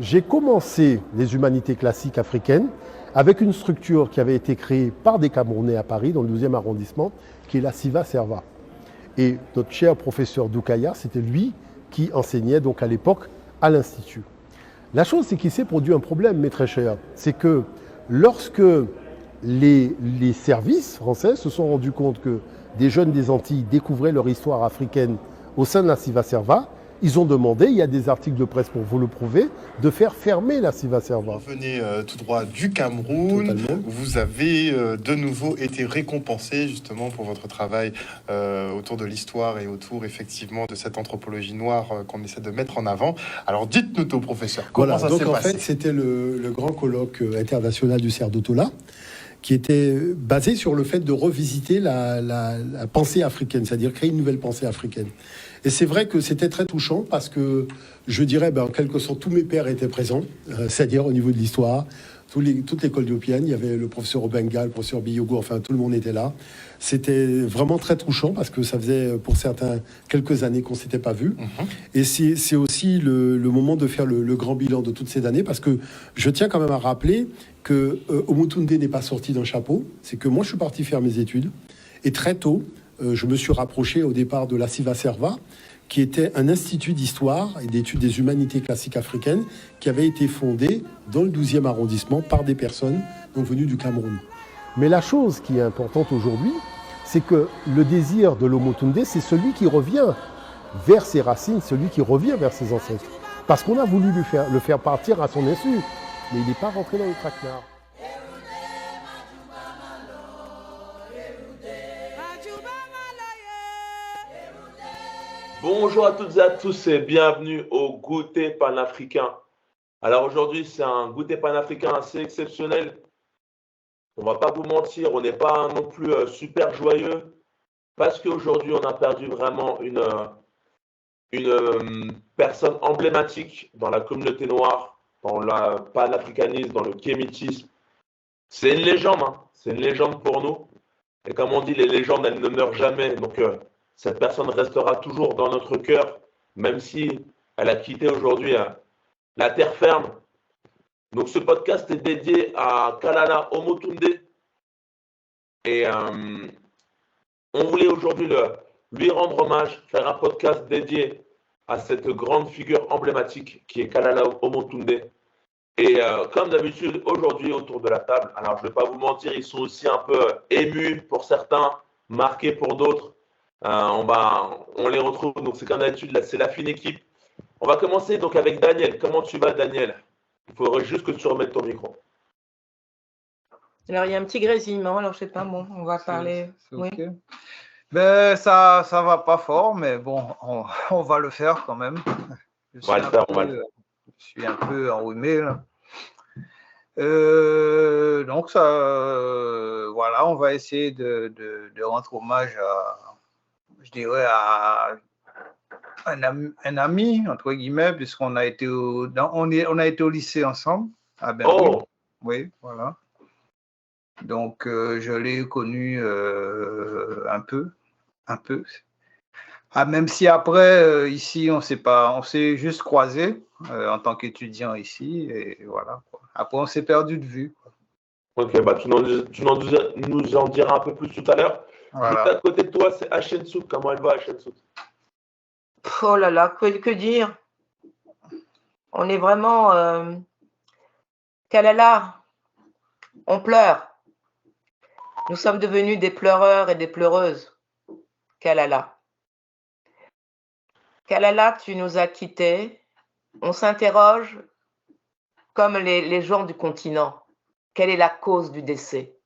J'ai commencé les humanités classiques africaines avec une structure qui avait été créée par des Camerounais à Paris, dans le 12e arrondissement, qui est la Siva Serva. Et notre cher professeur Doukaya, c'était lui qui enseignait donc à l'époque à l'Institut. La chose, c'est qu'il s'est produit un problème, mes très chers. C'est que lorsque les services français se sont rendus compte que des jeunes des Antilles découvraient leur histoire africaine au sein de la Siva Serva, ils ont demandé, il y a des articles de presse pour vous le prouver, de faire fermer la Siva Serva. Vous venez tout droit du Cameroun. Totalement. Vous avez de nouveau été récompensé justement pour votre travail autour de l'histoire et autour effectivement de cette anthropologie noire qu'on essaie de mettre en avant. Alors dites-nous tout, professeur, comment ça s'est donc en passé? fait, c'était le grand colloque international du Cerf d'Otola, qui était basé sur le fait de revisiter la pensée africaine, c'est-à-dire créer une nouvelle pensée africaine. Et c'est vrai que c'était très touchant parce que, je dirais, en quelque sorte, tous mes pairs étaient présents, c'est-à-dire au niveau de l'histoire, toute l'école diophienne, il y avait le professeur Obenga, le professeur Biyogo, enfin tout le monde était là. C'était vraiment très touchant parce que ça faisait pour certains quelques années qu'on ne s'était pas vu. Et c'est aussi le moment de faire le grand bilan de toutes ces années, parce que je tiens quand même à rappeler que Omotunde n'est pas sorti d'un chapeau. C'est que moi je suis parti faire mes études et très tôt je me suis rapproché au départ de la Siva Serva, qui était un institut d'histoire et d'études des humanités classiques africaines qui avait été fondé dans le 12e arrondissement par des personnes donc venues du Cameroun. Mais la chose qui est importante aujourd'hui, c'est que le désir de l'Omotunde, c'est celui qui revient vers ses racines, celui qui revient vers ses ancêtres. Parce qu'on a voulu le faire partir à son insu, mais il n'est pas rentré dans le traquenard. Bonjour à toutes et à tous et bienvenue au goûter panafricain. Alors aujourd'hui, c'est un goûter panafricain assez exceptionnel. On va pas vous mentir, on n'est pas non plus super joyeux parce qu'aujourd'hui, on a perdu vraiment une personne emblématique dans la communauté noire, dans le panafricanisme, dans le kémitisme. C'est une légende, hein. C'est une légende pour nous. Et comme on dit, les légendes, elles ne meurent jamais. Donc, cette personne restera toujours dans notre cœur, même si elle a quitté aujourd'hui la terre ferme. Donc, ce podcast est dédié à Kalala Omotunde. Et on voulait aujourd'hui lui rendre hommage, faire un podcast dédié à cette grande figure emblématique qui est Kalala Omotunde. Et comme d'habitude, aujourd'hui, autour de la table, alors je ne vais pas vous mentir, ils sont aussi un peu émus pour certains, marqués pour d'autres. On les retrouve, donc c'est comme d'habitude, c'est la fine équipe. On va commencer donc avec Daniel. Comment tu vas, Daniel? Il faudrait juste que tu remettes ton micro. Alors, il y a un petit grésillement, alors je sais pas, bon, on va parler. C'est oui. ok. Ben, ça va pas fort, mais bon, on va le faire quand même. Je suis un peu enrhumé, là. Donc, ça, voilà, on va essayer de rendre hommage je dirais, à un ami, entre guillemets, puisqu'on a été on a été au lycée ensemble, à Berlin. Oh, Oui, voilà. Donc, je l'ai connu un peu. Ah, même si après, ici, on s'est juste croisés en tant qu'étudiant ici, et voilà, quoi. Après, on s'est perdu de vue, quoi. ok, bah tu nous en diras un peu plus tout à l'heure. Voilà. Juste à côté de toi, c'est Hachensout. Comment elle va, Hachensout? Oh là là, que dire? On est vraiment... Kalala, on pleure. Nous sommes devenus des pleureurs et des pleureuses. Kalala. Kalala, tu nous as quittés. On s'interroge comme les gens du continent. Quelle est la cause du décès?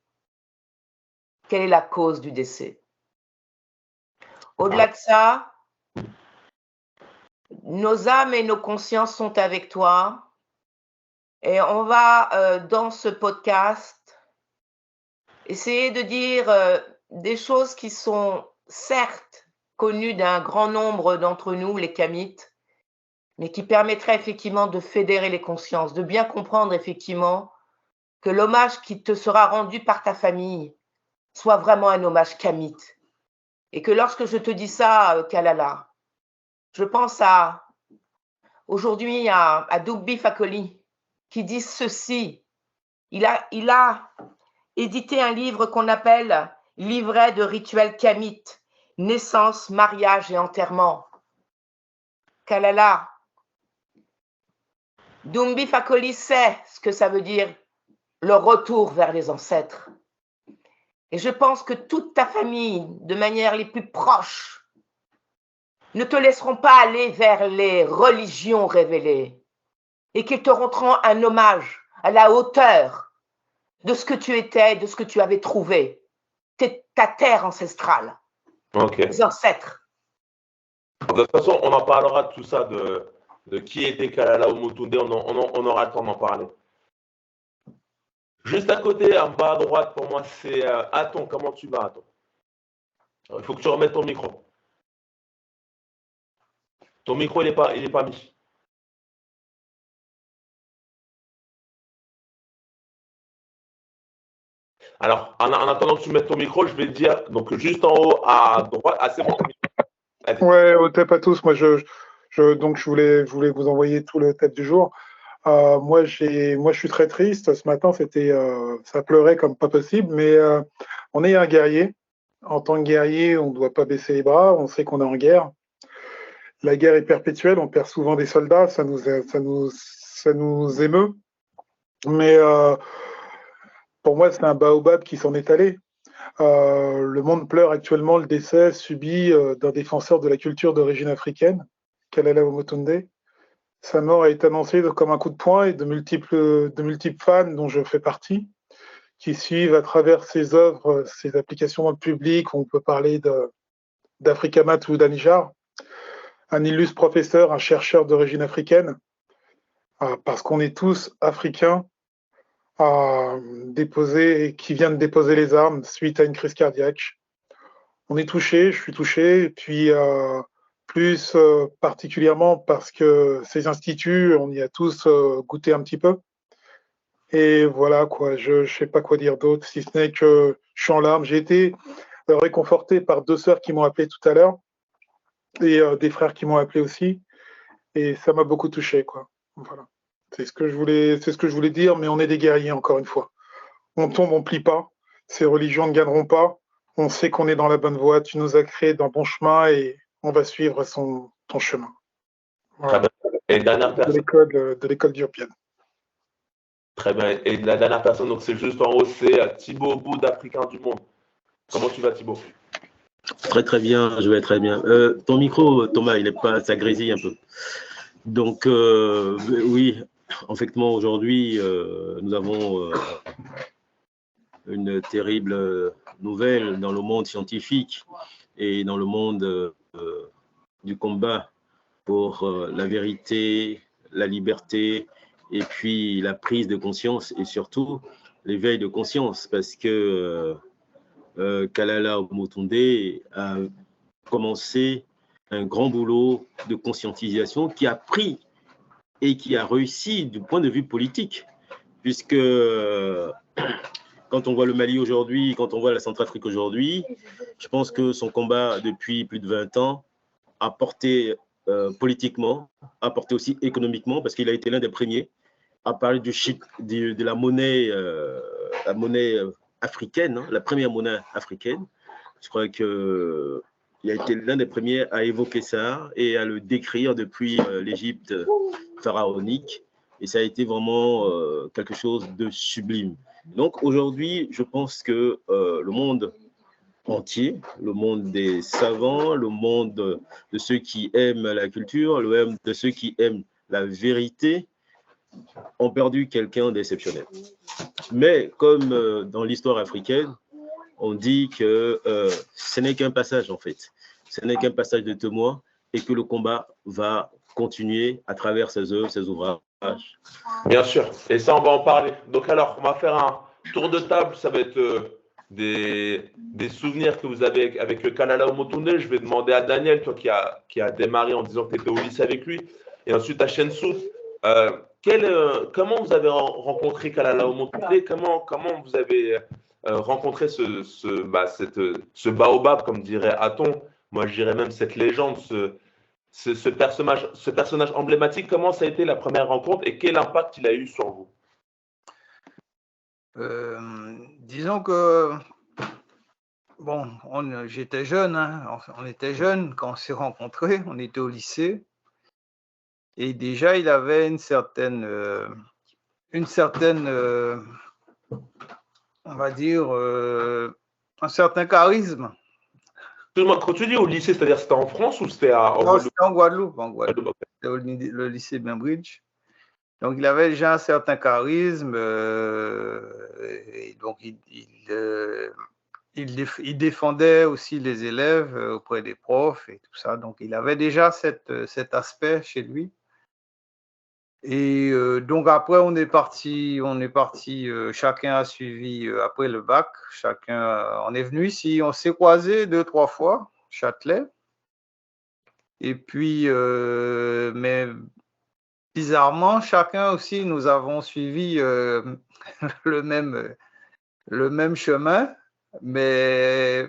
Quelle est la cause du décès? Au-delà de ça, nos âmes et nos consciences sont avec toi. Et on va, dans ce podcast, essayer de dire des choses qui sont certes connues d'un grand nombre d'entre nous, les Kamites, mais qui permettraient effectivement de fédérer les consciences, de bien comprendre effectivement que l'hommage qui te sera rendu par ta famille soit vraiment un hommage Kamite. Et que lorsque je te dis ça, Kalala, je pense à aujourd'hui à Dugbi Fakoli qui dit ceci. Il a édité un livre qu'on appelle Livret de rituels kamites, naissance, mariage et enterrement. Kalala. Dugbi Fakoli sait ce que ça veut dire le retour vers les ancêtres. Et je pense que toute ta famille, de manière les plus proches, ne te laisseront pas aller vers les religions révélées et qu'ils te rendront un hommage à la hauteur de ce que tu étais, de ce que tu avais trouvé, ta terre ancestrale, les ancêtres. De toute façon, on en parlera de tout ça, de qui était Kalala Omotunde, on aura le temps d'en parler. Juste à côté, en bas à droite, pour moi, c'est Aton. Comment tu vas, Aton? Il faut que tu remettes ton micro. Ton micro, il est pas mis. Alors, en attendant que tu mettes ton micro, je vais te dire, donc juste en haut à droite, c'est bon. Ouais, au TEP à tous. Moi, donc je voulais vous envoyer tout le TEP du jour. Moi, je suis très triste. Ce matin, ça pleurait comme pas possible, mais on est un guerrier. En tant que guerrier, on ne doit pas baisser les bras. On sait qu'on est en guerre. La guerre est perpétuelle. On perd souvent des soldats. Ça nous émeut. Mais pour moi, c'est un baobab qui s'en est allé. Le monde pleure actuellement le décès subi d'un défenseur de la culture d'origine africaine, Kalala Omotunde. Sa mort a été annoncée comme un coup de poing et de multiples fans, dont je fais partie, qui suivent à travers ses œuvres, ses applications dans le public. On peut parler d'Afrika Mat ou d'Anijar, un illustre professeur, un chercheur d'origine africaine, parce qu'on est tous africains, qui vient de déposer les armes suite à une crise cardiaque. On est touché, je suis touché, et puis plus particulièrement parce que ces instituts, on y a tous goûté un petit peu. Et voilà, quoi, je ne sais pas quoi dire d'autre, si ce n'est que je suis en larmes. J'ai été réconforté par 2 sœurs qui m'ont appelé tout à l'heure, et des frères qui m'ont appelé aussi, et ça m'a beaucoup touché, quoi. Voilà. C'est ce que je voulais dire, mais on est des guerriers, encore une fois. On tombe, on plie pas. Ces religions ne gagneront pas. On sait qu'on est dans la bonne voie. Tu nous as créés dans le bon chemin et on va suivre ton chemin. Voilà. Très bien. Et dernière personne. De l'école d'Urpienne. Très bien. Et la dernière personne, donc c'est juste en haut, c'est Thibaut Boud, d'Africains du Monde. Comment tu vas, Thibaut? Très très bien, je vais très bien. Ton micro, Thomas, ça grésille un peu. Donc oui, effectivement, aujourd'hui, nous avons une terrible nouvelle dans le monde scientifique et dans le monde du combat pour la vérité, la liberté et puis la prise de conscience et surtout l'éveil de conscience, parce que Kalala Omotunde a commencé un grand boulot de conscientisation qui a pris et qui a réussi du point de vue politique, puisque quand on voit le Mali aujourd'hui, quand on voit la Centrafrique aujourd'hui, je pense que son combat depuis plus de 20 ans a porté politiquement, a porté aussi économiquement, parce qu'il a été l'un des premiers à parler de la monnaie africaine, hein, la première monnaie africaine. Je crois qu'il a été l'un des premiers à évoquer ça et à le décrire depuis l'Égypte pharaonique. Et ça a été vraiment quelque chose de sublime. Donc aujourd'hui, je pense que le monde entier, le monde des savants, le monde de ceux qui aiment la culture, le monde de ceux qui aiment la vérité, ont perdu quelqu'un d'exceptionnel. Mais comme dans l'histoire africaine, on dit que ce n'est qu'un passage en fait. Ce n'est qu'un passage de témoin et que le combat va continuer à travers ses œuvres, ses ouvrages. Bien sûr, et ça on va en parler. Donc alors, on va faire un tour de table, ça va être des souvenirs que vous avez avec Kalala Omotunde. Je vais demander à Daniel, toi qui a démarré en disant que tu étais au lycée avec lui, et ensuite à Shensu. Comment vous avez rencontré Kalala Omotunde? Comment vous avez rencontré ce baobab, comme dirait Aton? Moi, je dirais même cette légende, ce personnage emblématique, comment ça a été la première rencontre et quel impact il a eu sur vous? Disons que, bon, j'étais jeune, hein, on était jeunes quand on s'est rencontrés, on était au lycée. Et déjà, il avait une certaine on va dire, un certain charisme. Excuse-moi, quand tu dis au lycée, c'est-à-dire c'était en France ou c'était en Non, Guadeloupe? c'était en Guadeloupe, Guadeloupe, ok. C'était le lycée Bainbridge. Donc, il avait déjà un certain charisme, et donc il défendait aussi les élèves auprès des profs et tout ça. Donc, il avait déjà cet aspect chez lui. Et donc après, on est parti, chacun a suivi après le bac, on est venu ici, on s'est croisés 2-3 fois, Châtelet. Et puis, mais bizarrement, chacun aussi, nous avons suivi le même chemin, mais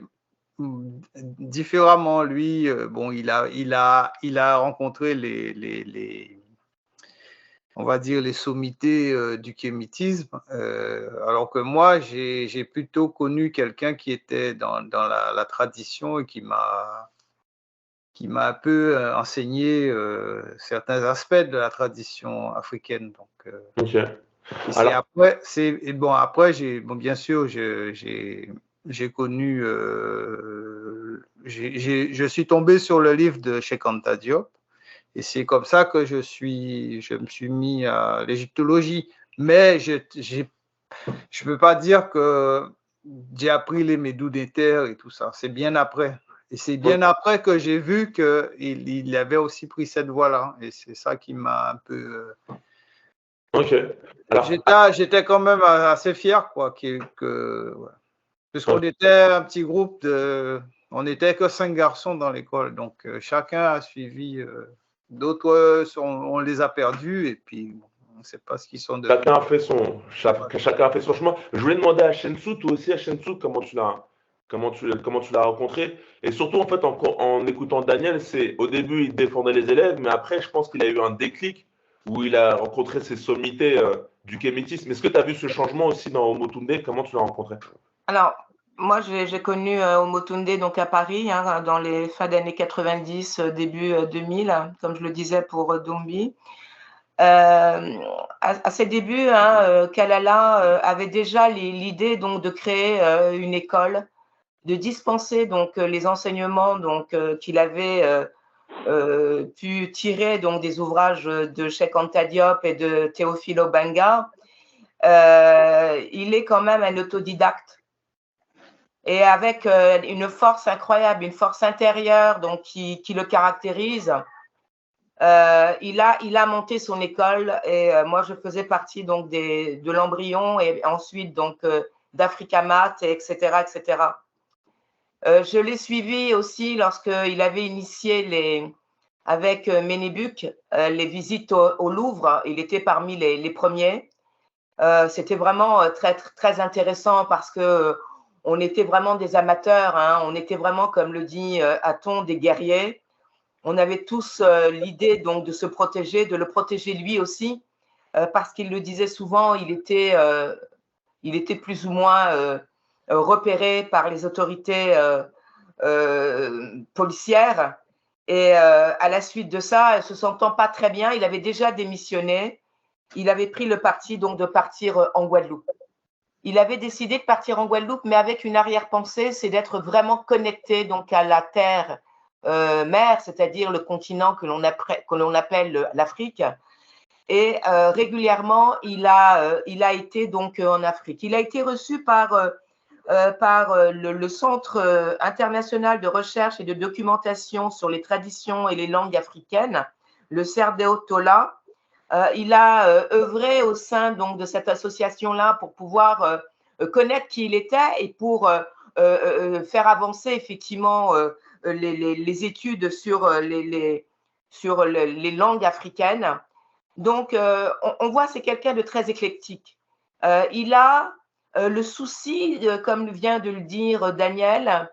différemment. Lui, bon, il a rencontré on va dire les sommités du kémitisme, alors que moi, j'ai plutôt connu quelqu'un qui était dans la tradition et qui m'a un peu enseigné certains aspects de la tradition africaine. Donc, Ok. après, bien sûr, j'ai connu, je suis tombé sur le livre de Cheikh Anta Diop. Et c'est comme ça que je me suis mis à l'égyptologie. Mais je ne peux pas dire que j'ai appris les médous des terres et tout ça. C'est bien après. Et c'est bien après que j'ai vu qu'il avait aussi pris cette voie-là. Et c'est ça qui m'a un peu... Ok. Alors, j'étais quand même assez fier, quoi. Puisqu'on était un petit groupe on n'était que 5 garçons dans l'école. Donc, chacun a suivi... D'autres, on les a perdus et puis on ne sait pas ce qu'ils sont devenus. Chacun a fait son chemin. Je voulais demander à Shensu, toi aussi à Shensu, comment tu l'as rencontré. Et surtout, en fait, en écoutant Daniel, c'est au début, il défendait les élèves, mais après, je pense qu'il a eu un déclic où il a rencontré ces sommités du kémétisme. Est-ce que tu as vu ce changement aussi dans Omotunde? Comment tu l'as rencontré? Alors, moi, j'ai connu Omotunde donc à Paris, hein, dans les fins d'années 90, début 2000, comme je le disais pour Dumbi. À ses débuts, hein, Kalala avait déjà l'idée donc de créer une école, de dispenser donc les enseignements donc qu'il avait pu tirer donc des ouvrages de Cheikh Anta Diop et de Théophile Obenga. Il est quand même un autodidacte. Et avec une force incroyable, une force intérieure donc qui le caractérise. Il a monté son école et moi je faisais partie donc de l'embryon et ensuite donc d'Africamat, etc., etc. Je l'ai suivi aussi lorsqu'il avait initié avec Ménébuc les visites au Louvre. Il était parmi les premiers. C'était vraiment très, très intéressant parce que on était vraiment des amateurs, hein. On était vraiment, comme le dit Aton, des guerriers. On avait tous l'idée donc de se protéger, de le protéger lui aussi, parce qu'il le disait souvent, il était plus ou moins repéré par les autorités policières. Et à la suite de ça, se sentant pas très bien, il avait déjà démissionné. Il avait pris le parti donc de partir en Guadeloupe. Il avait décidé de partir en Guadeloupe, mais avec une arrière-pensée, c'est d'être vraiment connecté donc à la terre mère, c'est-à-dire le continent que l'on appelle l'Afrique. Et régulièrement, il a été donc en Afrique. Il a été reçu par le Centre international de recherche et de documentation sur les traditions et les langues africaines, le CERDEO Tola. Il a œuvré au sein donc de cette association-là pour pouvoir connaître qui il était et pour faire avancer effectivement les études sur les langues africaines. Donc, on voit c'est quelqu'un de très éclectique. Il a le souci, comme vient de le dire Daniel,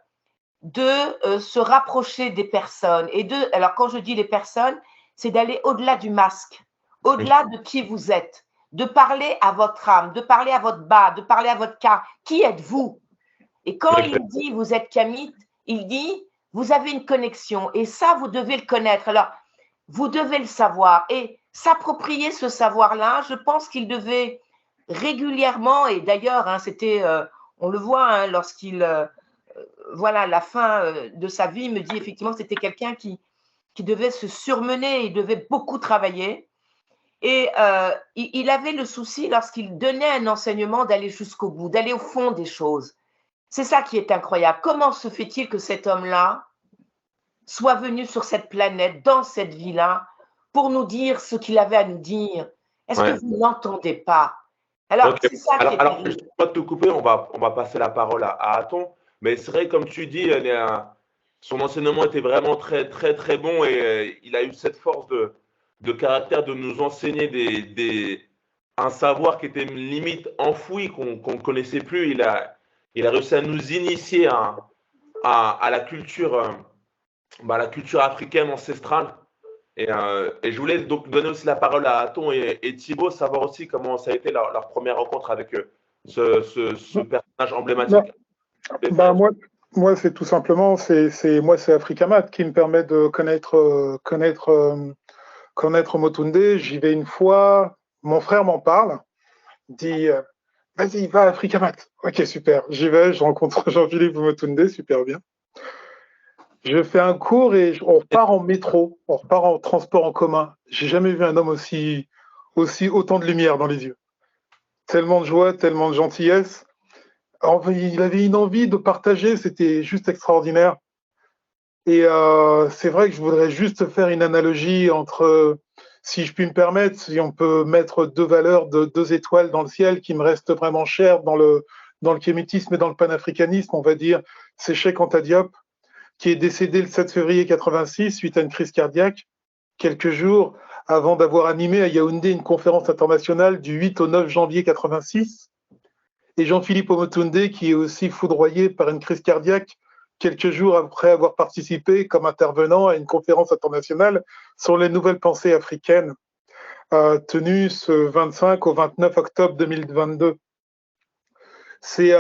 de se rapprocher des personnes. Alors, quand je dis les personnes, c'est d'aller au-delà du masque, au-delà de qui vous êtes, de parler à votre âme, de parler à votre bas, de parler à votre cœur. Qui êtes-vous? Et quand il dit vous êtes kamite, il dit vous avez une connexion. Et ça, vous devez le connaître. Alors, vous devez le savoir. Et s'approprier ce savoir-là, je pense qu'il devait régulièrement, et d'ailleurs, hein, on le voit hein, lorsqu'il, voilà, la fin de sa vie me dit effectivement que c'était quelqu'un qui devait se surmener, il devait beaucoup travailler. Et il avait le souci, lorsqu'il donnait un enseignement, d'aller jusqu'au bout, d'aller au fond des choses. C'est ça qui est incroyable. Comment se fait-il que cet homme-là soit venu sur cette planète, dans cette vie-là, pour nous dire ce qu'il avait à nous dire? Est-ce que vous n'entendez pas? Alors, c'est ça qui est terrible. Je ne vais pas te couper, on va passer la parole à Aton. Mais c'est vrai, comme tu dis, son enseignement était vraiment très, très, très bon et il a eu cette force de caractère de nous enseigner un savoir qui était limite enfoui, qu'on ne connaissait plus. Il a réussi à nous initier à la culture africaine ancestrale. Et je voulais donc donner aussi la parole à Aton et Thibaut, savoir aussi comment ça a été leur première rencontre avec ce personnage emblématique. Bah, moi c'est tout simplement, c'est Africamat qui me permet de connaître Motunde. J'y vais une fois, mon frère m'en parle, dit vas-y, va à Africamat. Ok, super, j'y vais, je rencontre Jean-Philippe Motunde, super bien. Je fais un cours et on repart en métro, on repart en transport en commun. J'ai jamais vu un homme aussi autant de lumière dans les yeux. Tellement de joie, tellement de gentillesse. Il avait une envie de partager, c'était juste extraordinaire. Et c'est vrai que je voudrais juste faire une analogie entre, si je puis me permettre, si on peut mettre deux valeurs de 2 étoiles dans le ciel qui me restent vraiment chères dans le kémétisme et dans le panafricanisme, on va dire, c'est Cheikh Anta Diop, qui est décédé le 7 février 86 suite à une crise cardiaque, quelques jours avant d'avoir animé à Yaoundé une conférence internationale du 8 au 9 janvier 86. Et Jean-Philippe Omotunde, qui est aussi foudroyé par une crise cardiaque quelques jours après avoir participé comme intervenant à une conférence internationale sur les nouvelles pensées africaines, tenue ce 25 au 29 octobre 2022. C'est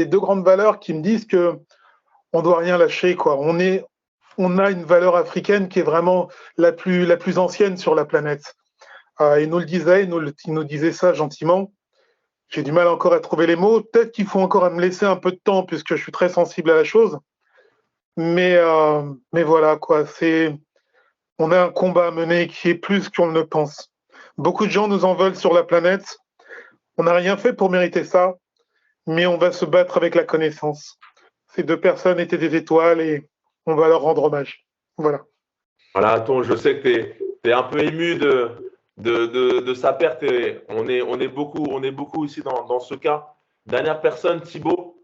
deux grandes valeurs qui me disent que on doit rien lâcher, quoi. On a une valeur africaine qui est vraiment la plus ancienne sur la planète. Il nous le disait, il nous disait ça gentiment. J'ai du mal encore à trouver les mots. Peut-être qu'il faut encore me laisser un peu de temps puisque je suis très sensible à la chose. Mais voilà, quoi. On a un combat à mener qui est plus qu'on ne le pense. Beaucoup de gens nous en veulent sur la planète. On n'a rien fait pour mériter ça, mais on va se battre avec la connaissance. Ces 2 personnes étaient des étoiles et on va leur rendre hommage. Voilà. Voilà, Aton, je sais que tu es un peu ému de sa perte et on est beaucoup ici dans ce cas. Dernière personne, Thibaut,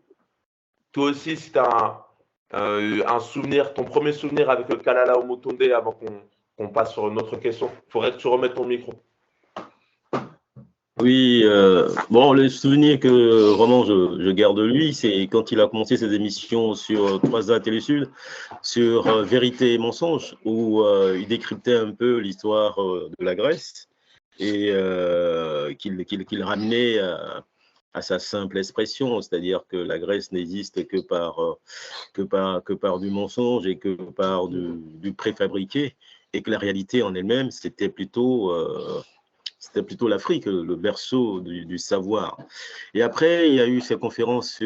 toi aussi, si tu as un souvenir, ton premier souvenir avec le Kalala Omotunde avant qu'on passe sur une autre question, il faudrait que tu remettes ton micro. Oui, bon, le souvenir que vraiment je garde de lui, c'est quand il a commencé ses émissions sur 3A Télé Sud, sur Vérité et mensonge, où il décryptait un peu l'histoire de la Grèce et qu'il ramenait à sa simple expression, c'est-à-dire que la Grèce n'existe que par du mensonge et que par du préfabriqué, et que la réalité en elle-même, c'était plutôt l'Afrique, le berceau du savoir. Et après, il y a eu ces conférences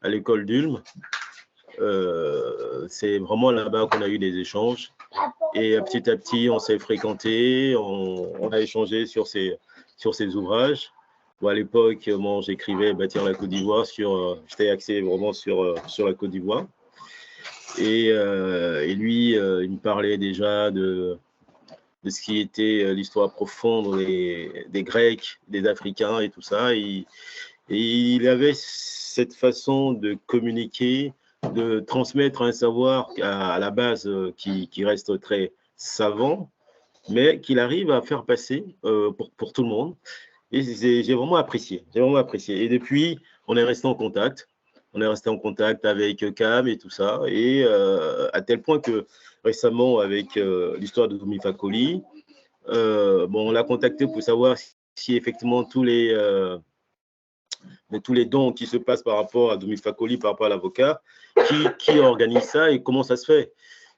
à l'école d'Ulm. C'est vraiment là-bas qu'on a eu des échanges. Et petit à petit, on s'est fréquenté, on a échangé sur ses ouvrages. Bon, à l'époque, moi, j'écrivais Bâtir la Côte d'Ivoire, j'étais axé vraiment sur la Côte d'Ivoire. Et lui, il me parlait déjà de ce qui était l'histoire profonde des Grecs, des Africains et tout ça. Et il avait cette façon de communiquer, de transmettre un savoir à la base qui reste très savant, mais qu'il arrive à faire passer pour tout le monde. Et j'ai vraiment apprécié. Et depuis, on est resté en contact. On est resté en contact avec Cam et tout ça. Et à tel point que récemment, avec l'histoire de Domi Fakoli, on l'a contacté pour savoir si effectivement tous les dons qui se passent par rapport à Domi Fakoli, par rapport à l'avocat, qui organise ça et comment ça se fait.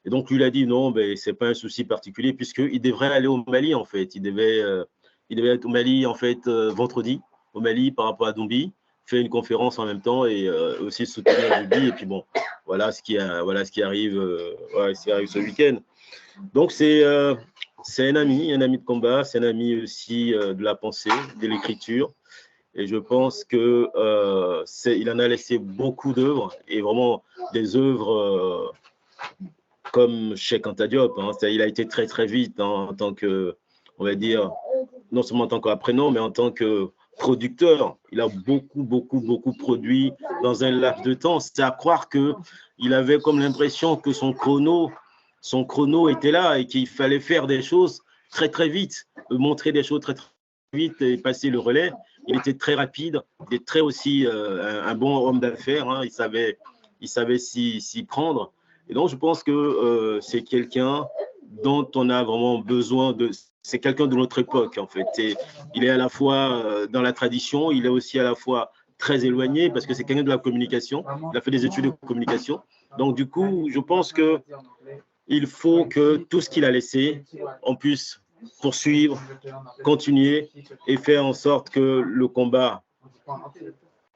Et donc, lui, il a dit non, ce n'est pas un souci particulier puisqu'il devrait aller au Mali, en fait. Il devait être au Mali, en fait, vendredi, au Mali, par rapport à Doumbia, faire une conférence en même temps et aussi soutenir Doumbia. Et puis, bon, voilà ce qui arrive ce week-end. Donc, c'est un ami de combat, c'est un ami aussi de la pensée, de l'écriture. Et je pense qu'il en a laissé beaucoup d'œuvres, et vraiment des œuvres comme Cheikh Anta Diop. Il a été très, très vite en tant que, on va dire, non seulement en tant qu'apprenant, mais en tant que producteur. Il a beaucoup produit dans un laps de temps. C'est à croire qu'il avait comme l'impression que son chrono était là et qu'il fallait faire des choses très, très vite, montrer des choses très, très vite et passer le relais. Il était très rapide, il était très aussi un bon homme d'affaires, il savait s'y prendre. Et donc, je pense que c'est quelqu'un dont on a vraiment besoin c'est quelqu'un de notre époque, en fait. Il est à la fois dans la tradition, il est aussi à la fois très éloigné parce que c'est quelqu'un de la communication. Il a fait des études de communication. Donc, du coup, je pense qu'il faut que tout ce qu'il a laissé, on puisse poursuivre, continuer et faire en sorte que le combat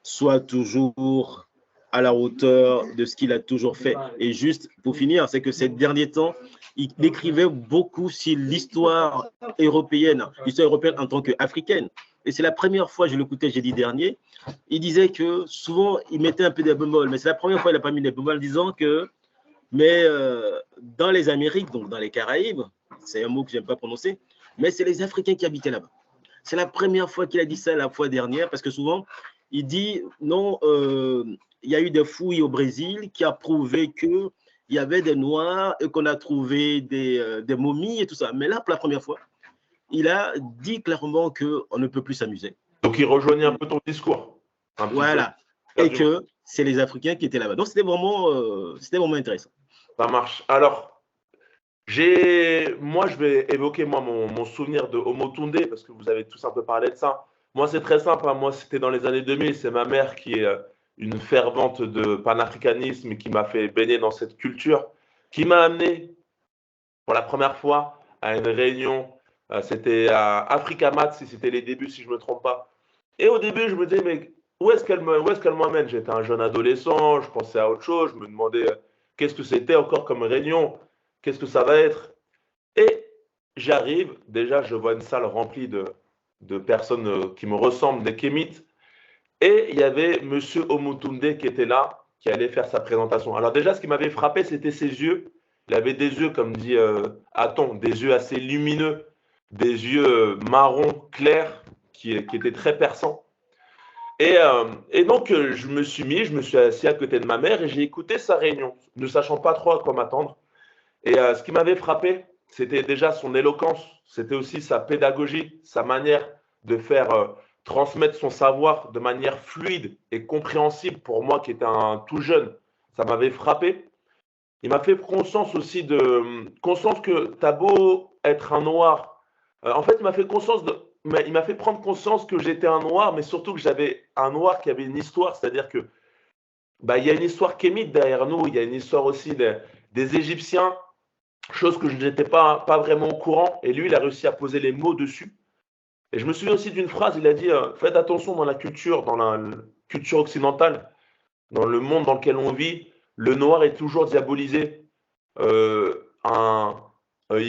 soit toujours à la hauteur de ce qu'il a toujours fait. Et juste pour finir, c'est que ces derniers temps, il écrivait beaucoup sur l'histoire européenne en tant qu'africaine. Et c'est la première fois, je l'écoutais jeudi dernier, il disait que souvent, il mettait un peu des bémols, mais c'est la première fois qu'il n'a pas mis des bémols, disant que dans les Amériques, donc dans les Caraïbes, c'est un mot que je n'aime pas prononcer, mais c'est les Africains qui habitaient là-bas. C'est la première fois qu'il a dit ça la fois dernière, parce que souvent, il dit non, il y a eu des fouilles au Brésil qui a prouvé qu'il y avait des Noirs et qu'on a trouvé des momies et tout ça. Mais là, pour la première fois, il a dit clairement qu'on ne peut plus s'amuser. Donc, il rejoignait un peu ton discours. Voilà. Et que c'est les Africains qui étaient là-bas. Donc, c'était vraiment intéressant. Ça marche. Alors, moi, je vais évoquer mon souvenir de Omotunde parce que vous avez tous un peu parlé de ça. Moi, c'est très simple. Moi, c'était dans les années 2000. C'est ma mère qui est une fervente de panafricanisme qui m'a fait baigner dans cette culture, qui m'a amené pour la première fois à une réunion. C'était à Africamat, si c'était les débuts, si je ne me trompe pas. Et au début, je me disais, mais où est-ce qu'elle m'emmène? J'étais un jeune adolescent, je pensais à autre chose, je me demandais qu'est-ce que c'était encore comme réunion, qu'est-ce que ça va être. Et j'arrive, déjà, je vois une salle remplie de personnes qui me ressemblent, des Kémites. Et il y avait M. Omotunde qui était là, qui allait faire sa présentation. Alors déjà, ce qui m'avait frappé, c'était ses yeux. Il avait des yeux, comme dit Aton, des yeux assez lumineux, des yeux marron clairs qui étaient très perçants. Et donc, je me suis assis à côté de ma mère et j'ai écouté sa réunion, ne sachant pas trop à quoi m'attendre. Et ce qui m'avait frappé, c'était déjà son éloquence, c'était aussi sa pédagogie, sa manière de faire transmettre son savoir de manière fluide et compréhensible pour moi qui étais un tout jeune. Ça m'avait frappé. Il m'a fait conscience aussi conscience que t'as beau être un noir. En fait, il m'a fait prendre conscience que j'étais un noir, mais surtout que j'avais un noir qui avait une histoire. C'est-à-dire que il y a une histoire kémite derrière nous, il y a une histoire aussi des Égyptiens, chose que je n'étais pas vraiment au courant. Et lui, il a réussi à poser les mots dessus. Et je me souviens aussi d'une phrase, il a dit faites attention dans la culture occidentale, dans le monde dans lequel on vit, le noir est toujours diabolisé. Il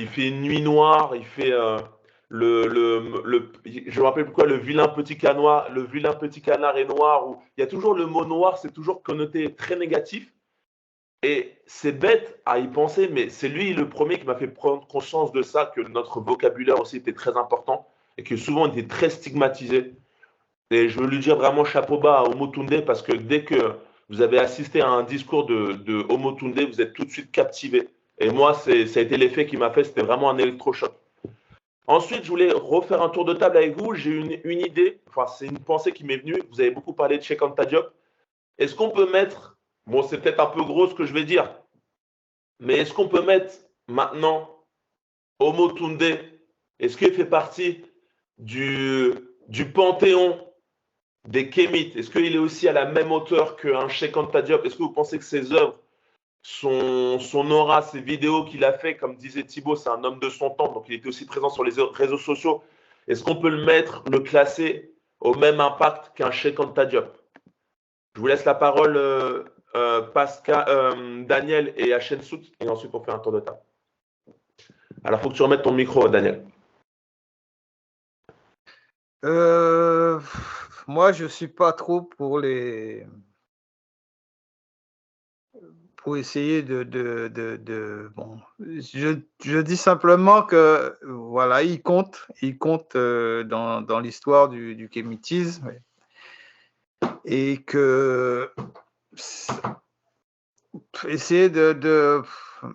fait une nuit noire, il fait je me rappelle pourquoi le vilain petit canard est noir. Il y a toujours le mot noir, c'est toujours connoté très négatif. Et c'est bête à y penser, mais c'est lui le premier qui m'a fait prendre conscience de ça, que notre vocabulaire aussi était très important et que souvent on était très stigmatisé. Et je veux lui dire vraiment chapeau bas à Omotunde parce que dès que vous avez assisté à un discours de Omotunde, vous êtes tout de suite captivé. Et moi, ça a été l'effet qui m'a fait, c'était vraiment un électrochoc. Ensuite, je voulais refaire un tour de table avec vous. J'ai une idée, enfin, c'est une pensée qui m'est venue. Vous avez beaucoup parlé de Cheikh Anta Diop. est-ce qu'on peut mettre, bon, c'est peut-être un peu gros ce que je vais dire, mais est-ce qu'on peut mettre maintenant Omo Toundé, est-ce qu'il fait partie du panthéon des Kémites? Est-ce qu'il est aussi à la même hauteur qu'un Cheikh Anta Diop? Est-ce que vous pensez que ses œuvres, son aura, ses vidéos qu'il a fait, comme disait Thibaut, c'est un homme de son temps, donc il était aussi présent sur les réseaux sociaux. Est-ce qu'on peut le classer au même impact qu'un Cheikh Anta Diop? Je vous laisse la parole, Pascal, Daniel et Hachem Sout, et ensuite on fait un tour de table. Alors, il faut que tu remettes ton micro, Daniel. Moi, je ne suis pas trop pour essayer bon, je dis simplement que voilà, il compte dans l'histoire du kémitisme, et que essayer de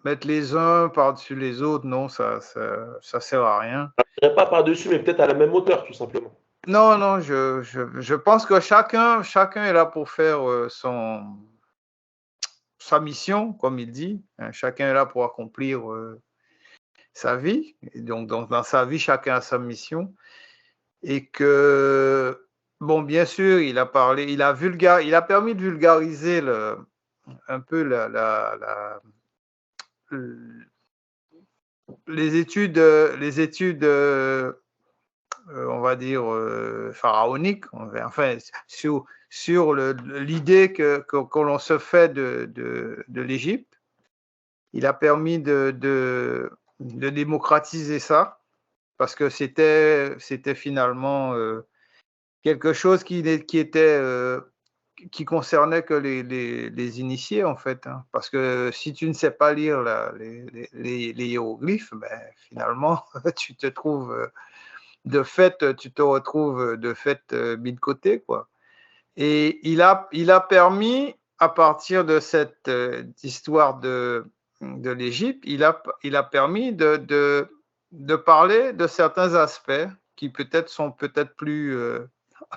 mettre les uns par-dessus les autres, non, ça sert à rien. Je ne dirais pas par-dessus, mais peut-être à la même hauteur, tout simplement. Non, je pense que chacun est là pour faire sa mission, comme il dit. Chacun est là pour accomplir sa vie. Et donc, dans sa vie, chacun a sa mission. Et que, bon, bien sûr, il a permis de vulgariser un peu les études, on va dire, pharaoniques, enfin, sur l'idée que l'on se fait de l'Égypte. Il a permis de démocratiser ça, parce que c'était finalement quelque chose qui concernait que les initiés, en fait. Hein. Parce que si tu ne sais pas lire les hiéroglyphes, ben, finalement, tu te retrouves de fait mis de côté, quoi. Et il a permis, à partir de cette histoire de l'Égypte, il a permis de parler de certains aspects qui sont peut-être plus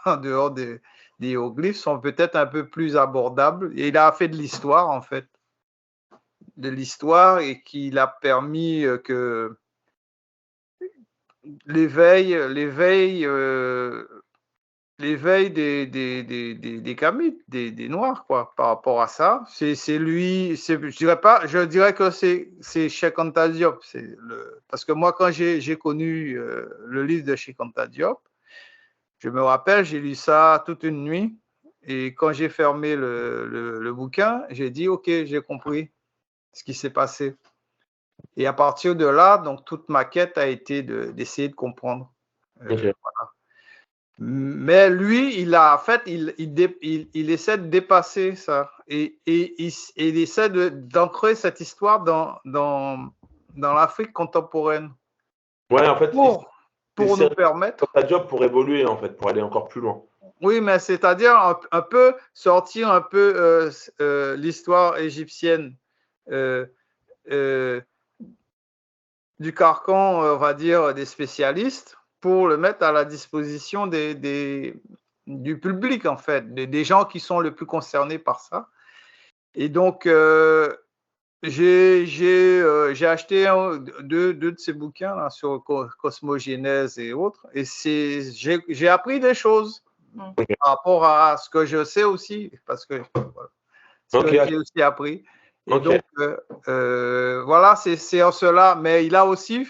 en dehors des hiéroglyphes, sont peut-être un peu plus abordables. Et il a fait de l'histoire, en fait. De l'histoire, et qu'il a permis que l'éveil des Kamites, des Noirs, quoi, par rapport à ça. Je dirais que c'est Cheikh Anta Diop. Parce que moi, quand j'ai connu le livre de Cheikh Anta Diop, je me rappelle, j'ai lu ça toute une nuit, et quand j'ai fermé le bouquin, j'ai dit, OK, j'ai compris ce qui s'est passé. Et à partir de là, donc, toute ma quête a été d'essayer de comprendre. Okay. Voilà. Mais lui, il essaie de dépasser ça, et il essaie d'ancrer cette histoire dans l'Afrique contemporaine. Ouais, en fait, pour nous permettre. Anta Diop pour évoluer, en fait, pour aller encore plus loin. Oui, mais c'est-à-dire un peu sortir un peu l'histoire égyptienne du carcan, on va dire, des spécialistes, pour le mettre à la disposition du public, en fait, des gens qui sont les plus concernés par ça. Et donc, j'ai acheté deux de ces bouquins là, sur cosmogénèse et autres, et j'ai appris des choses par rapport à ce que je sais aussi, parce que ce que j'ai aussi appris. Et donc, voilà, c'est en cela. Mais il a aussi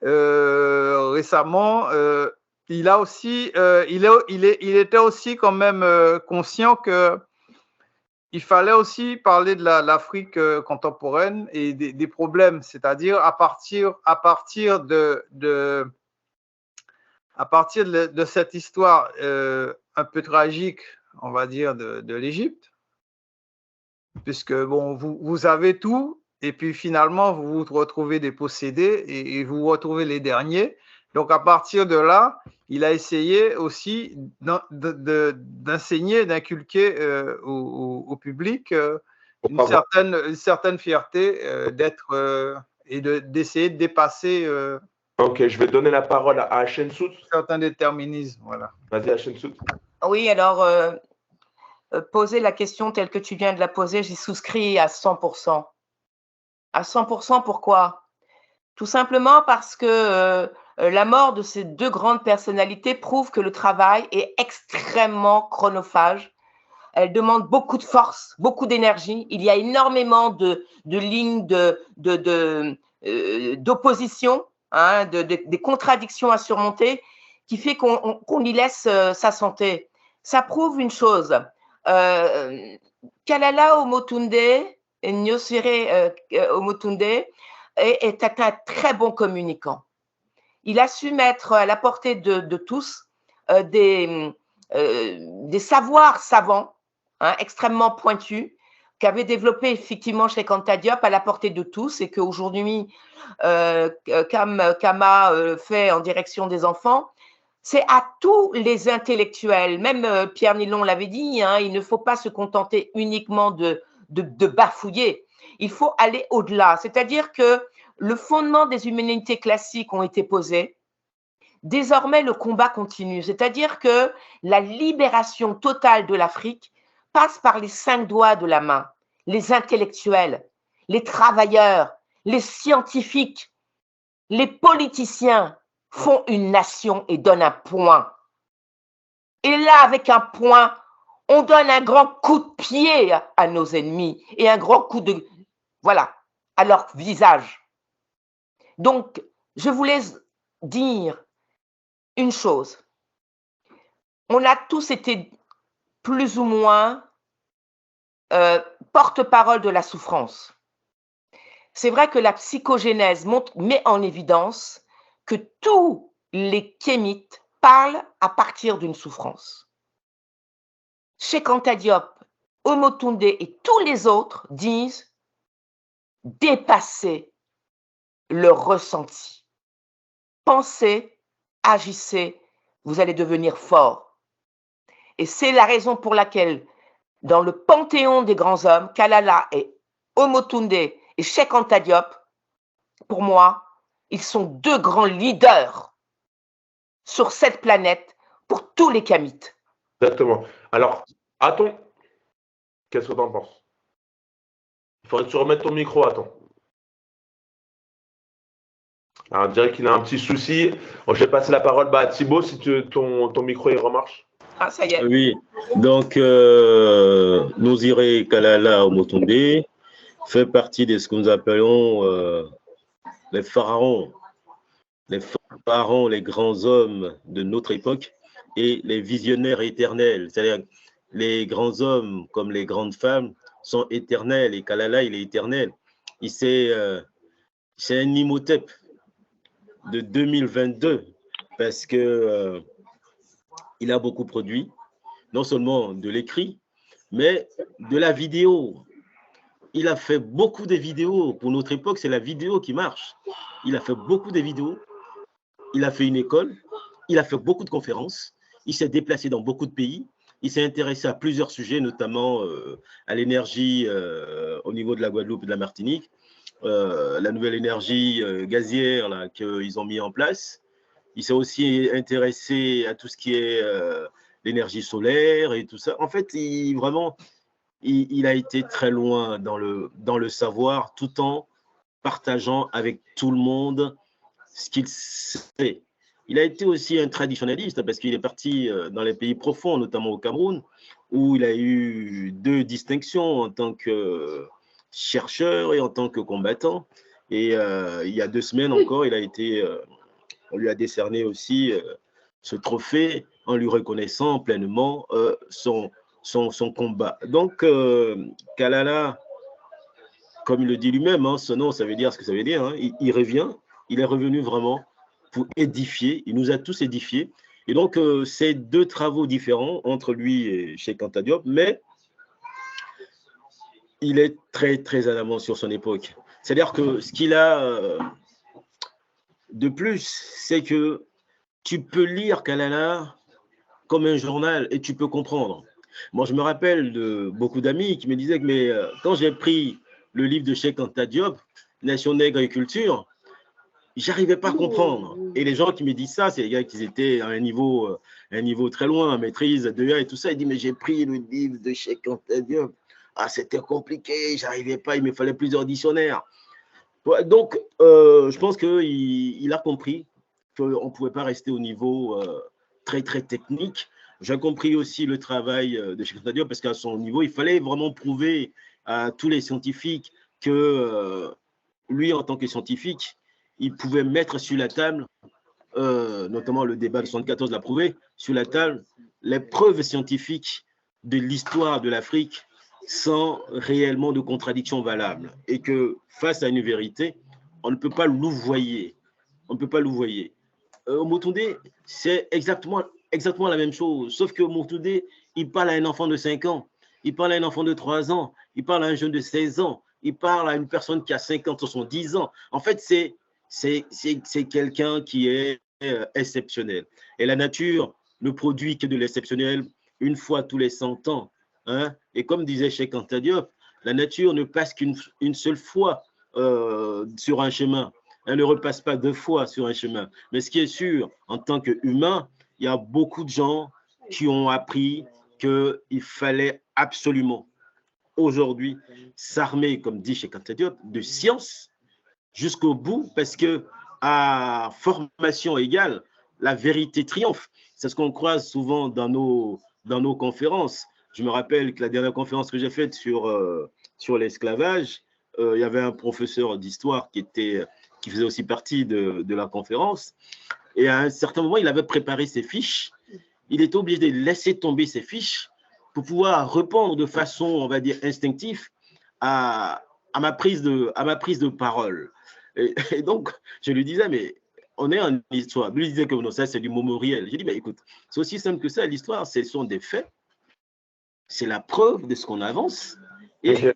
récemment, il était aussi quand même conscient que il fallait aussi parler de l'Afrique contemporaine et des problèmes, c'est-à-dire à partir de cette histoire un peu tragique, on va dire, de l'Égypte, puisque bon, vous avez tout, et puis finalement vous vous retrouvez dépossédés, et vous retrouvez les derniers. Donc à partir de là, il a essayé aussi d'enseigner, d'inculquer au public une certaine fierté d'être et d'essayer de dépasser. Ok, je vais donner la parole à Hachem Sout. Certain déterminisme, voilà. Vas-y, Hachem Sout. Oui, alors poser la question telle que tu viens de la poser, j'y souscris à 100%. À 100%, pourquoi? Tout simplement parce que la mort de ces deux grandes personnalités prouve que le travail est extrêmement chronophage. Elle demande beaucoup de force, beaucoup d'énergie. Il y a énormément de lignes d'opposition, hein, des contradictions à surmonter, qui fait qu'on y laisse sa santé. Ça prouve une chose. Kalala Omotunde, Nyosire Omotunde, est un très bon communicant. Il a su mettre à la portée de tous des savoirs savants, hein, extrêmement pointus, qu'avait développé effectivement Cheikh Anta Diop à la portée de tous et qu'aujourd'hui Kama fait en direction des enfants. C'est à tous les intellectuels, même Pierre Nilon l'avait dit, hein, il ne faut pas se contenter uniquement de bafouiller, il faut aller au-delà, c'est-à-dire que le fondement des humanités classiques ont été posés. Désormais, le combat continue, c'est-à-dire que la libération totale de l'Afrique passe par les 5 doigts de la main, les intellectuels, les travailleurs, les scientifiques, les politiciens font une nation et donnent un point. Et là, avec un point, on donne un grand coup de pied à nos ennemis et un grand coup de, voilà, à leur visage. Donc, je voulais dire une chose. On a tous été plus ou moins porte-parole de la souffrance. C'est vrai que la psychogénèse met en évidence que tous les kémites parlent à partir d'une souffrance. Cheikh Anta Diop, Omotunde et tous les autres disent dépasser leur ressenti. Pensez, agissez, vous allez devenir fort. Et c'est la raison pour laquelle, dans le panthéon des grands hommes, Kalala et Omotunde et Cheikh Anta Diop, pour moi, ils sont 2 grands leaders sur cette planète pour tous les kamites. Exactement. Alors, attends, qu'est-ce que tu en penses? Il faudrait que tu remettes ton micro, attends. Alors, on dirait qu'il a un petit souci. Bon, je vais passer la parole à Thibaut si ton micro il remarche. Ah, ça y est. Oui, donc Nozire Kalala Omotunde fait partie de ce que nous appelons les pharaons, les grands hommes de notre époque et les visionnaires éternels. C'est-à-dire les grands hommes comme les grandes femmes sont éternels et Kalala, il est éternel. C'est un Imhotep de 2022 parce que il a beaucoup produit, non seulement de l'écrit, mais de la vidéo. Il a fait beaucoup de vidéos. Pour notre époque, c'est la vidéo qui marche. Il a fait beaucoup de vidéos. Il a fait une école. Il a fait beaucoup de conférences. Il s'est déplacé dans beaucoup de pays. Il s'est intéressé à plusieurs sujets, notamment à l'énergie au niveau de la Guadeloupe et de la Martinique, la nouvelle énergie gazière qu'ils ont mis en place. Il s'est aussi intéressé à tout ce qui est l'énergie solaire et tout ça. En fait, il a été très loin dans le savoir, tout en partageant avec tout le monde ce qu'il sait. Il a été aussi un traditionnaliste parce qu'il est parti dans les pays profonds, notamment au Cameroun, où il a eu 2 distinctions en tant que chercheur et en tant que combattant. Et il y a 2 semaines encore, on lui a décerné aussi ce trophée en lui reconnaissant pleinement son combat. Donc, Kalala, comme il le dit lui-même, hein, son nom, ça veut dire ce que ça veut dire. Hein, il revient, il est revenu vraiment pour édifier. Il nous a tous édifiés. Et donc, c'est 2 travaux différents entre lui et Cheikh Anta Diop, mais il est très, très en avance sur son époque. C'est-à-dire que ce qu'il a de plus, c'est que tu peux lire Kalala comme un journal et tu peux comprendre. Moi, je me rappelle de beaucoup d'amis qui me disaient que quand j'ai pris le livre de Cheikh Anta Diop, Nation nègre et culture, j'arrivais pas à comprendre. Et les gens qui me disent ça, c'est les gars qui étaient à un niveau très loin, maîtrise 2A et tout ça. Ils disent, mais j'ai pris le livre de Cheikh Anta Diop. Ah, c'était compliqué, j'arrivais pas, il me fallait plusieurs dictionnaires. Ouais, donc, je pense qu'il a compris qu'on ne pouvait pas rester au niveau très, très technique. J'ai compris aussi le travail de Cheikh Anta Diop parce qu'à son niveau, il fallait vraiment prouver à tous les scientifiques que lui, en tant que scientifique, il pouvait mettre sur la table, notamment le débat de 74 l'a prouvé, sur la table les preuves scientifiques de l'histoire de l'Afrique sans réellement de contradiction valable. Et que face à une vérité, on ne peut pas louvoyer. On ne peut pas louvoyer. Motunde, c'est exactement la même chose, sauf que Motunde, il parle à un enfant de 5 ans, il parle à un enfant de 3 ans, il parle à un jeune de 16 ans, il parle à une personne qui a 50 ou 70 ans. En fait, c'est quelqu'un qui est exceptionnel. Et la nature ne produit que de l'exceptionnel une fois tous les 100 ans. Hein? Et comme disait Cheikh Anta Diop, la nature ne passe qu'une seule fois sur un chemin. Elle ne repasse pas 2 fois sur un chemin. Mais ce qui est sûr, en tant qu'humain, il y a beaucoup de gens qui ont appris qu'il fallait absolument aujourd'hui s'armer, comme dit Cheikh Anta Diop, de science jusqu'au bout, parce que à formation égale, la vérité triomphe. C'est ce qu'on croise souvent dans nos conférences. Je me rappelle que la dernière conférence que j'ai faite sur l'esclavage, il y avait un professeur d'histoire qui faisait aussi partie de la conférence. Et à un certain moment, il avait préparé ses fiches. Il était obligé de laisser tomber ses fiches pour pouvoir répondre de façon, on va dire, instinctive à ma prise de parole. Et donc, je lui disais, mais on est en histoire. Lui disait que non, ça, c'est du mémoriel. J'ai dit, mais écoute, c'est aussi simple que ça. L'histoire, ce sont des faits. C'est la preuve de ce qu'on avance. Et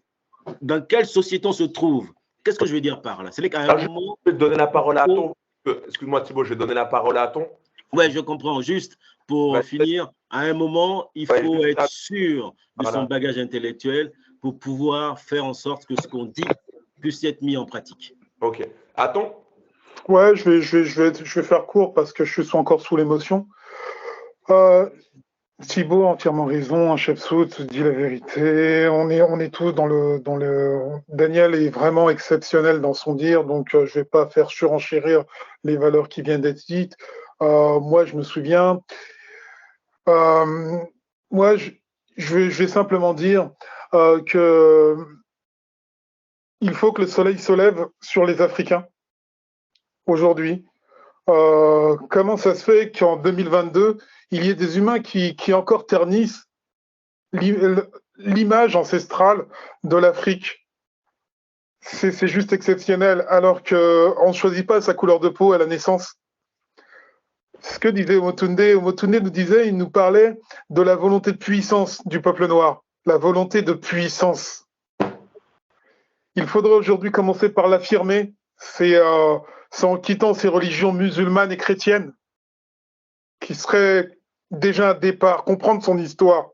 dans quelle société on se trouve? Qu'est-ce que je veux dire par là? C'est qu'à un moment… Je vais donner la parole à Aton. Excuse-moi, Thibaut, je vais donner la parole à Aton. Ouais, je comprends. Juste pour finir, à un moment, il faut être sûr de son bagage intellectuel pour pouvoir faire en sorte que ce qu'on dit puisse être mis en pratique. Ok. Aton? Ouais, je vais faire court parce que je suis encore sous l'émotion. Thibaut a entièrement raison, un chef soute dit la vérité. On est tous dans le. Daniel est vraiment exceptionnel dans son dire, donc je vais pas faire surenchérir les valeurs qui viennent d'être dites. Moi, je me souviens. Moi, je vais simplement dire que il faut que le soleil se lève sur les Africains aujourd'hui. Comment ça se fait qu'en 2022, il y ait des humains qui encore ternissent l'image ancestrale de l'Afrique? C'est juste exceptionnel, alors qu'on ne choisit pas sa couleur de peau à la naissance. Ce que disait Omotunde il nous parlait de la volonté de puissance du peuple noir, la volonté de puissance. Il faudrait aujourd'hui commencer par l'affirmer, c'est en quittant ces religions musulmanes et chrétiennes, qui serait déjà un départ, comprendre son histoire.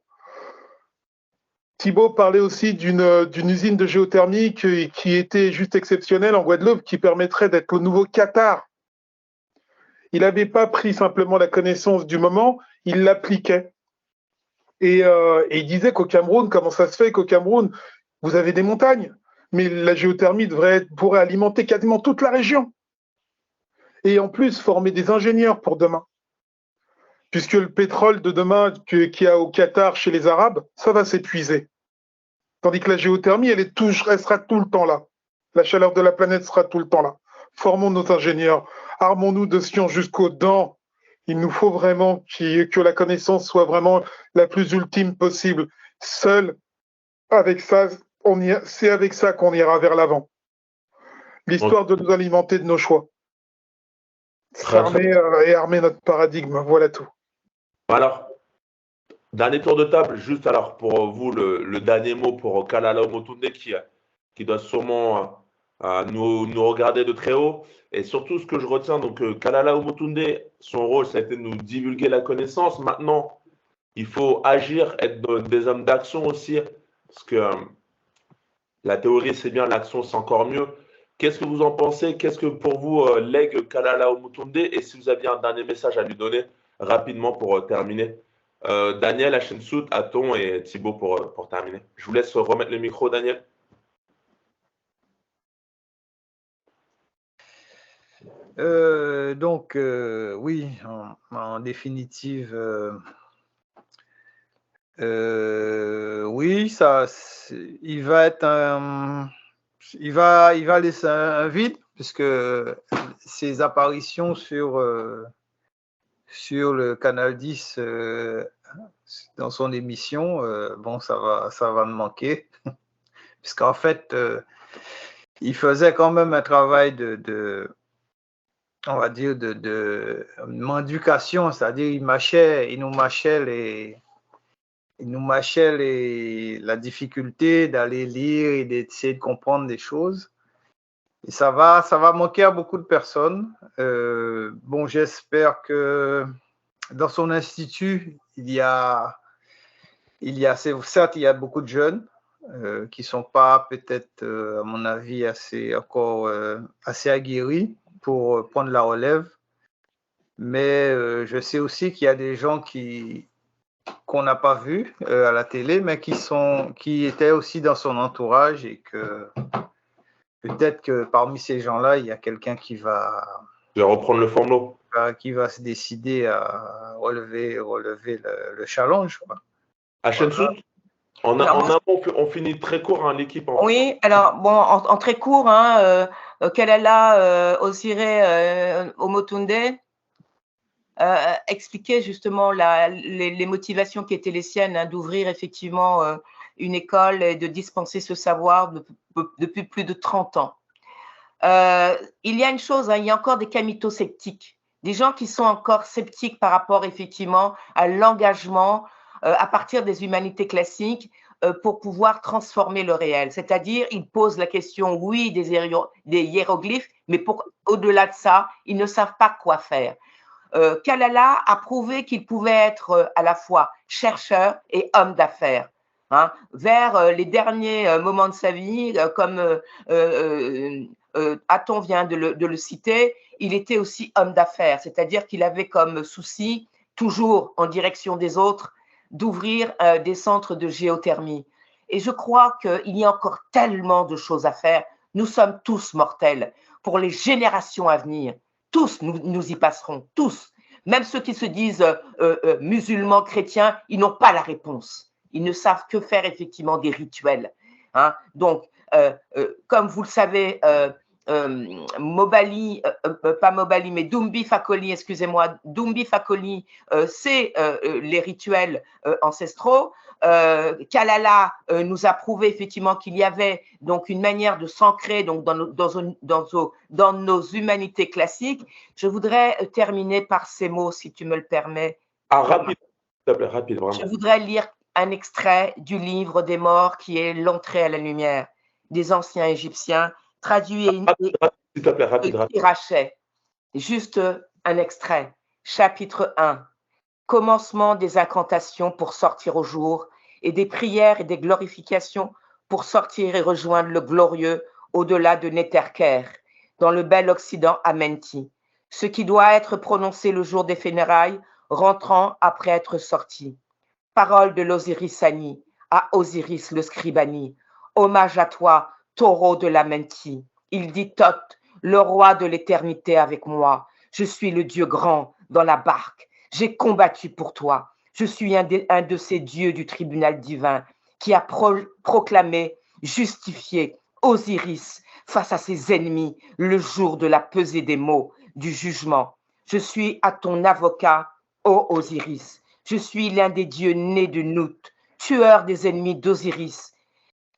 Thibaut parlait aussi d'une usine de géothermie qui était juste exceptionnelle en Guadeloupe, qui permettrait d'être le nouveau Qatar. Il n'avait pas pris simplement la connaissance du moment, il l'appliquait. Et il disait qu'au Cameroun, comment ça se fait qu'au Cameroun, vous avez des montagnes, mais la géothermie pourrait alimenter quasiment toute la région. Et en plus, former des ingénieurs pour demain. Puisque le pétrole de demain qu'il y a au Qatar chez les Arabes, ça va s'épuiser. Tandis que la géothermie, elle sera tout le temps là. La chaleur de la planète sera tout le temps là. Formons nos ingénieurs, armons-nous de science jusqu'aux dents. Il nous faut vraiment que la connaissance soit vraiment la plus ultime possible. Seul, avec ça, c'est avec ça qu'on ira vers l'avant. L'histoire de nous alimenter de nos choix. Armer notre paradigme, voilà tout. Alors, dernier tour de table, juste alors pour vous, le dernier mot pour Kalala Omotunde qui doit sûrement nous regarder de très haut. Et surtout, ce que je retiens, donc Kalala Omotunde, son rôle, ça a été de nous divulguer la connaissance. Maintenant, il faut agir, être des hommes d'action aussi, parce que la théorie, c'est bien, l'action, c'est encore mieux. Qu'est-ce que vous en pensez? Qu'est-ce que pour vous lègue Kalala Omotunde? Et si vous aviez un dernier message à lui donner rapidement pour terminer. Daniel, Hachensout, Aton et Thibaut pour terminer. Je vous laisse remettre le micro, Daniel. Oui, en définitive, oui, il va être il va laisser un vide puisque ses apparitions sur le Canal 10 dans son émission, bon, ça va me manquer puisqu'en fait, il faisait quand même un travail on va dire, de m'éducation, c'est-à-dire il nous mâchait la difficulté d'aller lire et d'essayer de comprendre des choses. Et ça va manquer à beaucoup de personnes. Bon, j'espère que dans son institut, certes, il y a beaucoup de jeunes qui sont pas peut-être, à mon avis, assez aguerris pour prendre la relève. Mais je sais aussi qu'il y a des gens qu'on n'a pas vus à la télé, mais qui étaient aussi dans son entourage et que peut-être que parmi ces gens-là, il y a quelqu'un qui va reprendre le flambeau. Qui va se décider à relever le challenge. Hachensout, on finit très court, hein, l'équipe. Oui, alors, bon, en très court, Kalala Omotunde expliquait justement les motivations qui étaient les siennes, d'ouvrir effectivement une école et de dispenser ce savoir depuis plus de 30 ans. Il y a une chose, il y a encore des camitosceptiques, des gens qui sont encore sceptiques par rapport effectivement à l'engagement à partir des humanités classiques pour pouvoir transformer le réel. C'est-à-dire, ils posent la question, oui, des hiéroglyphes, mais au-delà de ça, ils ne savent pas quoi faire. Kalala a prouvé qu'il pouvait être à la fois chercheur et homme d'affaires. Vers les derniers moments de sa vie, comme Aton vient de le citer, il était aussi homme d'affaires, c'est-à-dire qu'il avait comme souci, toujours en direction des autres, d'ouvrir des centres de géothermie. Et je crois qu'il y a encore tellement de choses à faire. Nous sommes tous mortels. Pour les générations à venir, tous nous y passerons, tous. Même ceux qui se disent musulmans, chrétiens, ils n'ont pas la réponse. Ils ne savent que faire effectivement des rituels. Donc, comme vous le savez, Dumbi Fakoli, excusez-moi, Dumbi Fakoli, c'est les rituels ancestraux. Kalala nous a prouvé effectivement qu'il y avait donc une manière de s'ancrer donc dans nos humanités classiques. Je voudrais terminer par ces mots, si tu me le permets. Rapide, s'il te plaît, rapide, vraiment. Je voudrais lire un extrait du livre des morts qui est L'entrée à la lumière des anciens Égyptiens, traduit et Irachet. Juste un extrait. Chapitre 1. Commencement des incantations pour sortir au jour et des prières et des glorifications pour sortir et rejoindre le glorieux au-delà de Neterker, dans le bel Occident Amenti, ce qui doit être prononcé le jour des funérailles, rentrant après être sorti. Parole de l'Osiris Ani, à Osiris le Scribani. Hommage à toi, taureau de l'Amenti. Il dit Thoth, le roi de l'éternité avec moi. Je suis le Dieu grand dans la barque. J'ai combattu pour toi. Je suis un de ces dieux du tribunal divin qui a proclamé, justifié Osiris face à ses ennemis le jour de la pesée des mots, du jugement. Je suis à ton avocat, ô Osiris. Je suis l'un des dieux nés de Nout, tueur des ennemis d'Osiris.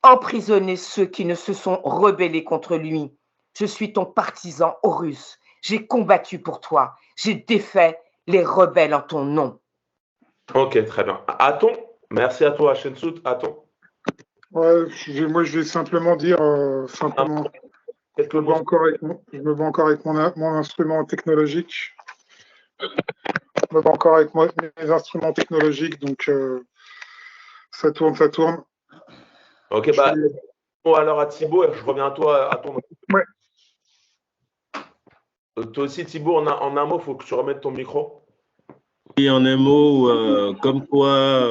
Emprisonner ceux qui ne se sont rebellés contre lui. Je suis ton partisan, Horus. J'ai combattu pour toi. J'ai défait les rebelles en ton nom. Ok, très bien. Aton, merci à toi, Hachensout. Aton. Ouais, moi, je vais simplement dire, je me bats encore avec mon instrument technologique. Je me bats encore avec mes instruments technologiques, donc ça tourne. Ok, bon, alors à Thibaut, je reviens à toi, à ton. Ouais. Toi aussi, Thibaut, en un mot, il faut que tu remettes ton micro. Et en un mot, comme quoi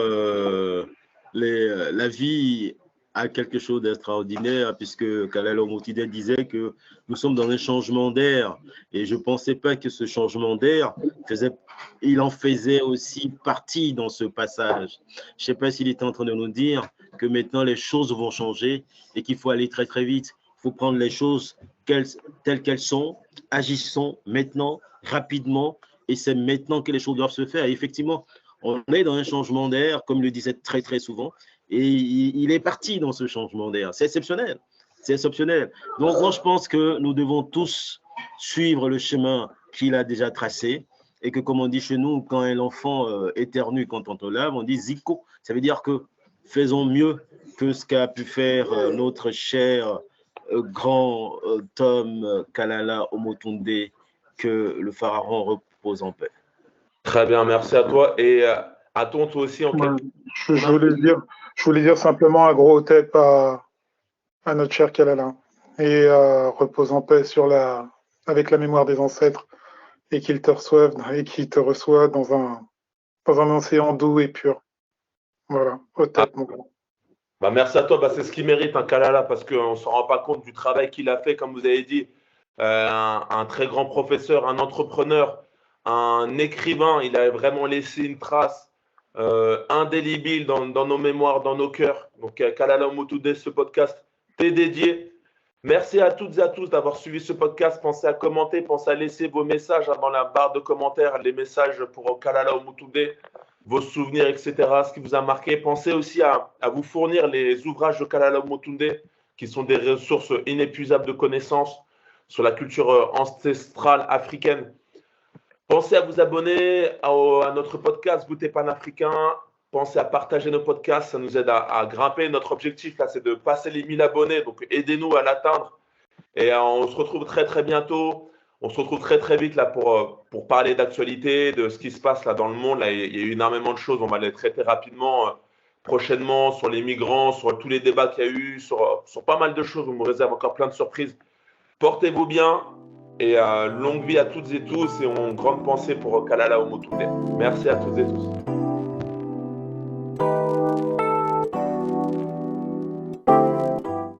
la vie a quelque chose d'extraordinaire, puisque Kalala Omotide disait que nous sommes dans un changement d'air. Et je ne pensais pas que ce changement d'air il en faisait aussi partie dans ce passage. Je ne sais pas s'il était en train de nous dire que maintenant les choses vont changer et qu'il faut aller très très vite. Il faut prendre les choses telles qu'elles sont, agissons maintenant, rapidement, et c'est maintenant que les choses doivent se faire. Et effectivement, on est dans un changement d'air, comme il le disait très très souvent, et il est parti dans ce changement d'air. C'est exceptionnel. C'est exceptionnel. Donc moi, je pense que nous devons tous suivre le chemin qu'il a déjà tracé, et que, comme on dit chez nous, quand un enfant éternue quand on te lave, on dit zico. Ça veut dire que faisons mieux que ce qu'a pu faire notre cher grand Tom Kalala Omotunde, que le pharaon repose en paix. Très bien, merci à toi. Et à toi aussi, en Ouais, je voulais dire simplement un gros tep à notre cher Kalala et repose en paix avec la mémoire des ancêtres et qu'il te reçoive dans un océan doux et pur. Voilà, au tep, mon gars. Bah, merci à toi. Bah, c'est ce qu'il mérite, un Kalala, parce qu'on ne se rend pas compte du travail qu'il a fait, comme vous avez dit. Un très grand professeur, un entrepreneur, un écrivain. Il a vraiment laissé une trace indélébile dans nos mémoires, dans nos cœurs. Donc, Kalala Omotunde, ce podcast t'est dédié. Merci à toutes et à tous d'avoir suivi ce podcast. Pensez à commenter, pensez à laisser vos messages dans la barre de commentaires, les messages pour Kalala Omotunde, vos souvenirs, etc., ce qui vous a marqué. Pensez aussi à vous fournir les ouvrages de Kalala Omotunde, qui sont des ressources inépuisables de connaissances sur la culture ancestrale africaine. Pensez à vous abonner à notre podcast Goûter panafricain. Pensez à partager nos podcasts, ça nous aide à grimper. Notre objectif, là, c'est de passer les 1000 abonnés, donc aidez-nous à l'atteindre. Et on se retrouve très, très bientôt. On se retrouve très, très vite là pour parler d'actualité, de ce qui se passe là dans le monde. Là, il y a eu énormément de choses, on va les traiter rapidement prochainement sur les migrants, sur tous les débats qu'il y a eu, sur pas mal de choses. On me réserve encore plein de surprises. Portez-vous bien et longue vie à toutes et tous et grande pensée pour Kalala Omotunde. Merci à toutes et tous.